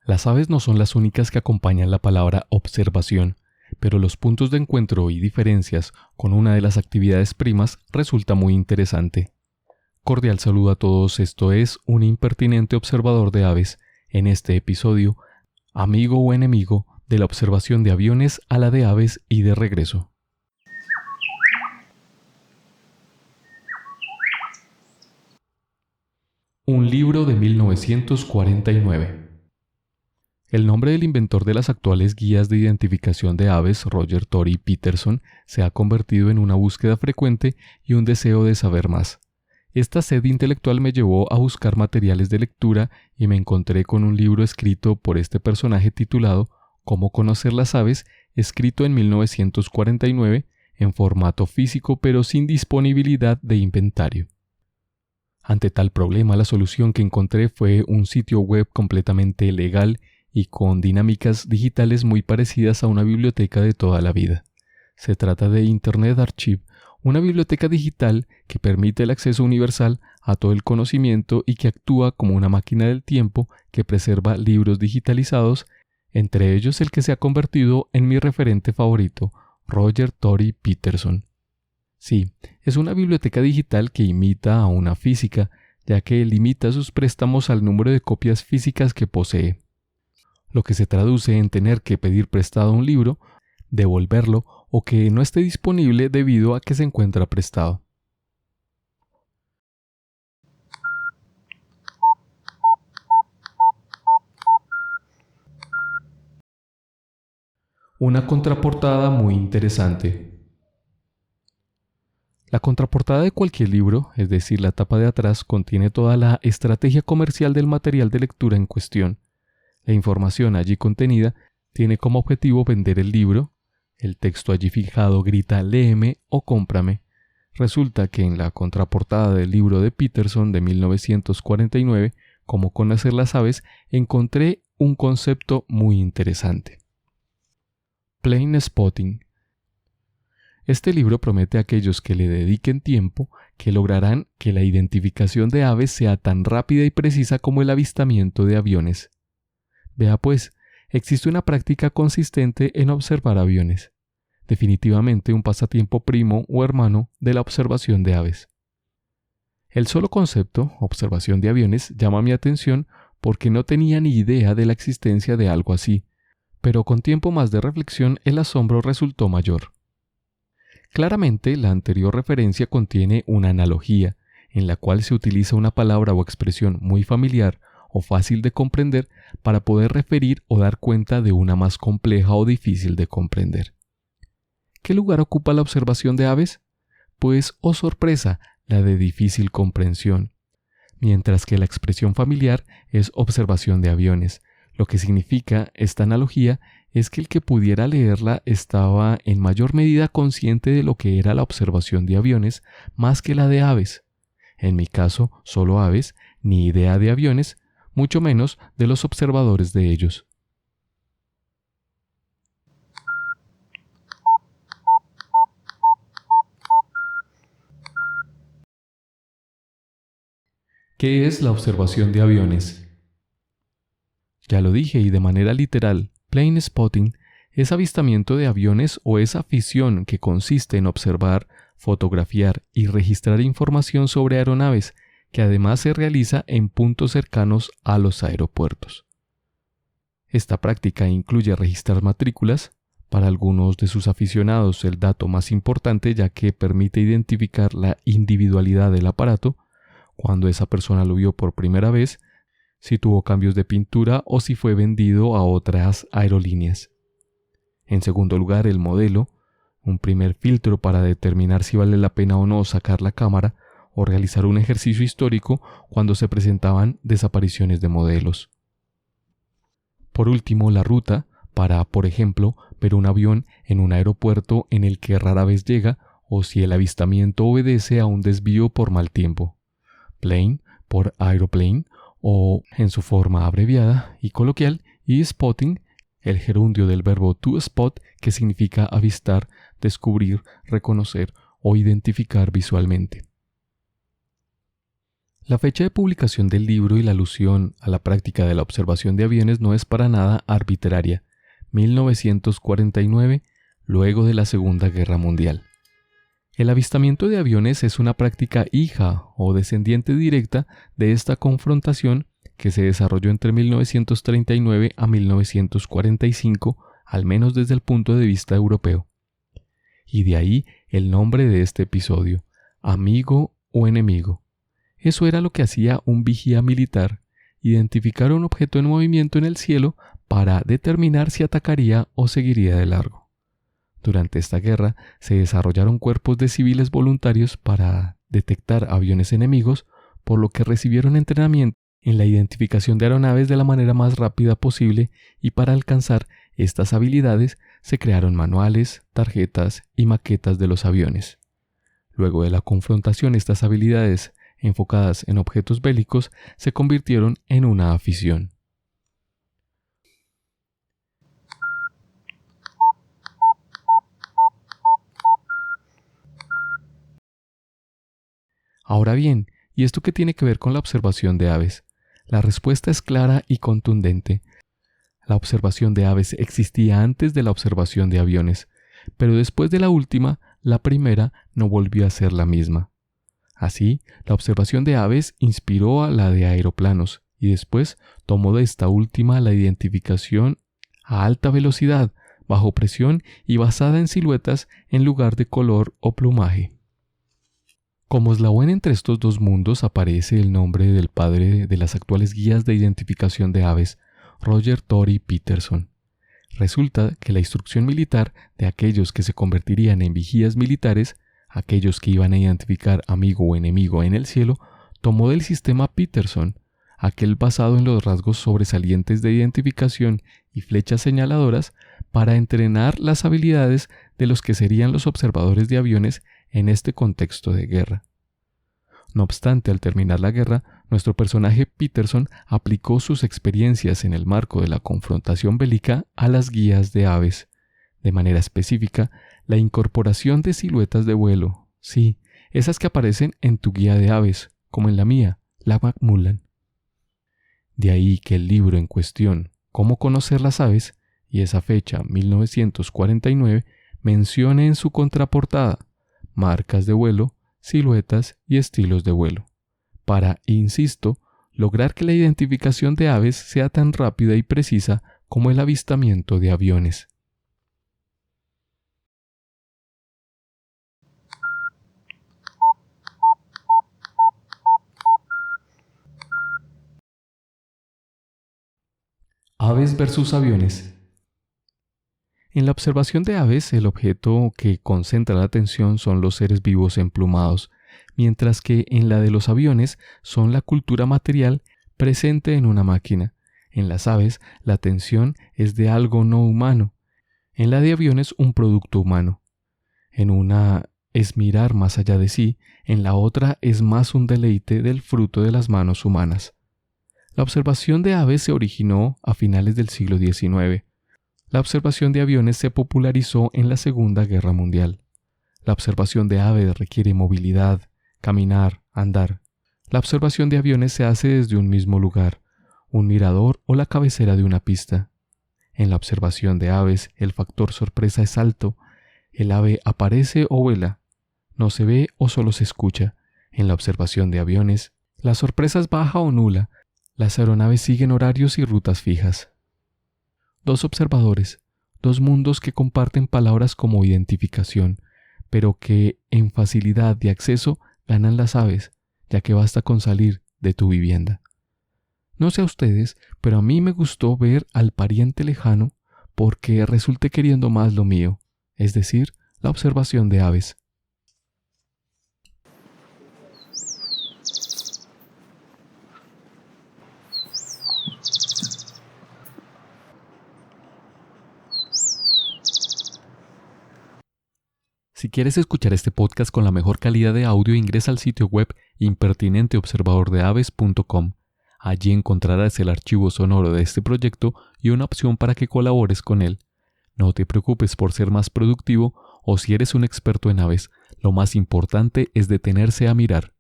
Las aves no son las únicas que acompañan la palabra observación, pero los puntos de encuentro y diferencias con una de las actividades primas resulta muy interesante. Cordial saludo a todos, esto es Un impertinente observador de aves, en este episodio, amigo o enemigo de la observación de aviones a la de aves y de regreso. Un libro de 1949. El nombre del inventor de las actuales guías de identificación de aves, Roger Tory Peterson, se ha convertido en una búsqueda frecuente y un deseo de saber más. Esta sed intelectual me llevó a buscar materiales de lectura y me encontré con un libro escrito por este personaje titulado Cómo conocer las aves, escrito en 1949 en formato físico pero sin disponibilidad de inventario. Ante tal problema, la solución que encontré fue un sitio web completamente legal y con dinámicas digitales muy parecidas a una biblioteca de toda la vida. Se trata de Internet Archive, una biblioteca digital que permite el acceso universal a todo el conocimiento y que actúa como una máquina del tiempo que preserva libros digitalizados, entre ellos el que se ha convertido en mi referente favorito, Roger Tory Peterson. Sí, es una biblioteca digital que imita a una física, ya que limita sus préstamos al número de copias físicas que posee, lo que se traduce en tener que pedir prestado un libro, devolverlo o que no esté disponible debido a que se encuentra prestado. Una contraportada muy interesante. La contraportada de cualquier libro, es decir, la tapa de atrás, contiene toda la estrategia comercial del material de lectura en cuestión. La información allí contenida tiene como objetivo vender el libro. El texto allí fijado grita «léeme» o «cómprame». Resulta que en la contraportada del libro de Peterson de 1949, Cómo conocer las aves, encontré un concepto muy interesante. Plane Spotting. Este libro promete a aquellos que le dediquen tiempo que lograrán que la identificación de aves sea tan rápida y precisa como el avistamiento de aviones. Vea pues, existe una práctica consistente en observar aviones. Definitivamente un pasatiempo primo o hermano de la observación de aves. El solo concepto, observación de aviones, llama mi atención porque no tenía ni idea de la existencia de algo así, pero con tiempo más de reflexión el asombro resultó mayor. Claramente, la anterior referencia contiene una analogía, en la cual se utiliza una palabra o expresión muy familiar o fácil de comprender para poder referir o dar cuenta de una más compleja o difícil de comprender. ¿Qué lugar ocupa la observación de aves? Pues, oh sorpresa, la de difícil comprensión, mientras que la expresión familiar es observación de aviones. Lo que significa esta analogía es que el que pudiera leerla estaba en mayor medida consciente de lo que era la observación de aviones más que la de aves. En mi caso, solo aves, ni idea de aviones, mucho menos de los observadores de ellos. ¿Qué es la observación de aviones? Ya lo dije y de manera literal, plane spotting es avistamiento de aviones o es afición que consiste en observar, fotografiar y registrar información sobre aeronaves, que además se realiza en puntos cercanos a los aeropuertos. Esta práctica incluye registrar matrículas, para algunos de sus aficionados el dato más importante ya que permite identificar la individualidad del aparato, cuando esa persona lo vio por primera vez, si tuvo cambios de pintura o si fue vendido a otras aerolíneas. En segundo lugar, el modelo, un primer filtro para determinar si vale la pena o no sacar la cámara o realizar un ejercicio histórico cuando se presentaban desapariciones de modelos. Por último, la ruta para, por ejemplo, ver un avión en un aeropuerto en el que rara vez llega o si el avistamiento obedece a un desvío por mal tiempo. Plane por aeroplane o en su forma abreviada y coloquial, y spotting, el gerundio del verbo to spot, que significa avistar, descubrir, reconocer o identificar visualmente. La fecha de publicación del libro y la alusión a la práctica de la observación de aviones no es para nada arbitraria, 1949, luego de la Segunda Guerra Mundial. El avistamiento de aviones es una práctica hija o descendiente directa de esta confrontación que se desarrolló entre 1939 a 1945, al menos desde el punto de vista europeo. Y de ahí el nombre de este episodio, amigo o enemigo. Eso era lo que hacía un vigía militar, identificar un objeto en movimiento en el cielo para determinar si atacaría o seguiría de largo. Durante esta guerra se desarrollaron cuerpos de civiles voluntarios para detectar aviones enemigos, por lo que recibieron entrenamiento en la identificación de aeronaves de la manera más rápida posible, y para alcanzar estas habilidades se crearon manuales, tarjetas y maquetas de los aviones. Luego de la confrontación, estas habilidades enfocadas en objetos bélicos se convirtieron en una afición. Ahora bien, ¿y esto qué tiene que ver con la observación de aves? La respuesta es clara y contundente. La observación de aves existía antes de la observación de aviones, pero después de la última, la primera no volvió a ser la misma. Así, la observación de aves inspiró a la de aeroplanos y después tomó de esta última la identificación a alta velocidad, bajo presión y basada en siluetas en lugar de color o plumaje. Como eslabón entre estos dos mundos aparece el nombre del padre de las actuales guías de identificación de aves, Roger Tory Peterson. Resulta que la instrucción militar de aquellos que se convertirían en vigías militares, aquellos que iban a identificar amigo o enemigo en el cielo, tomó del sistema Peterson, aquel basado en los rasgos sobresalientes de identificación y flechas señaladoras, para entrenar las habilidades de los que serían los observadores de aviones en este contexto de guerra. No obstante, al terminar la guerra, nuestro personaje Peterson aplicó sus experiencias en el marco de la confrontación bélica a las guías de aves. De manera específica, la incorporación de siluetas de vuelo, sí, esas que aparecen en tu guía de aves, como en la mía, la Macmillan. De ahí que el libro en cuestión, Cómo conocer las aves, y esa fecha, 1949, mencione en su contraportada marcas de vuelo, siluetas y estilos de vuelo, para, insisto, lograr que la identificación de aves sea tan rápida y precisa como el avistamiento de aviones. Aves versus aviones. En la observación de aves, el objeto que concentra la atención son los seres vivos emplumados, mientras que en la de los aviones son la cultura material presente en una máquina. En las aves, la atención es de algo no humano. En la de aviones, un producto humano. En una es mirar más allá de sí, en la otra es más un deleite del fruto de las manos humanas. La observación de aves se originó a finales del siglo XIX. La observación de aviones se popularizó en la Segunda Guerra Mundial. La observación de aves requiere movilidad, caminar, andar. La observación de aviones se hace desde un mismo lugar, un mirador o la cabecera de una pista. En la observación de aves, el factor sorpresa es alto. El ave aparece o vuela, no se ve o solo se escucha. En la observación de aviones, la sorpresa es baja o nula. Las aeronaves siguen horarios y rutas fijas. Dos observadores, dos mundos que comparten palabras como identificación, pero que en facilidad de acceso ganan las aves, ya que basta con salir de tu vivienda. No sé a ustedes, pero a mí me gustó ver al pariente lejano porque resulté queriendo más lo mío, es decir, la observación de aves. Si quieres escuchar este podcast con la mejor calidad de audio, ingresa al sitio web impertinenteobservadordeaves.com. Allí encontrarás el archivo sonoro de este proyecto y una opción para que colabores con él. No te preocupes por ser más productivo o si eres un experto en aves, lo más importante es detenerse a mirar.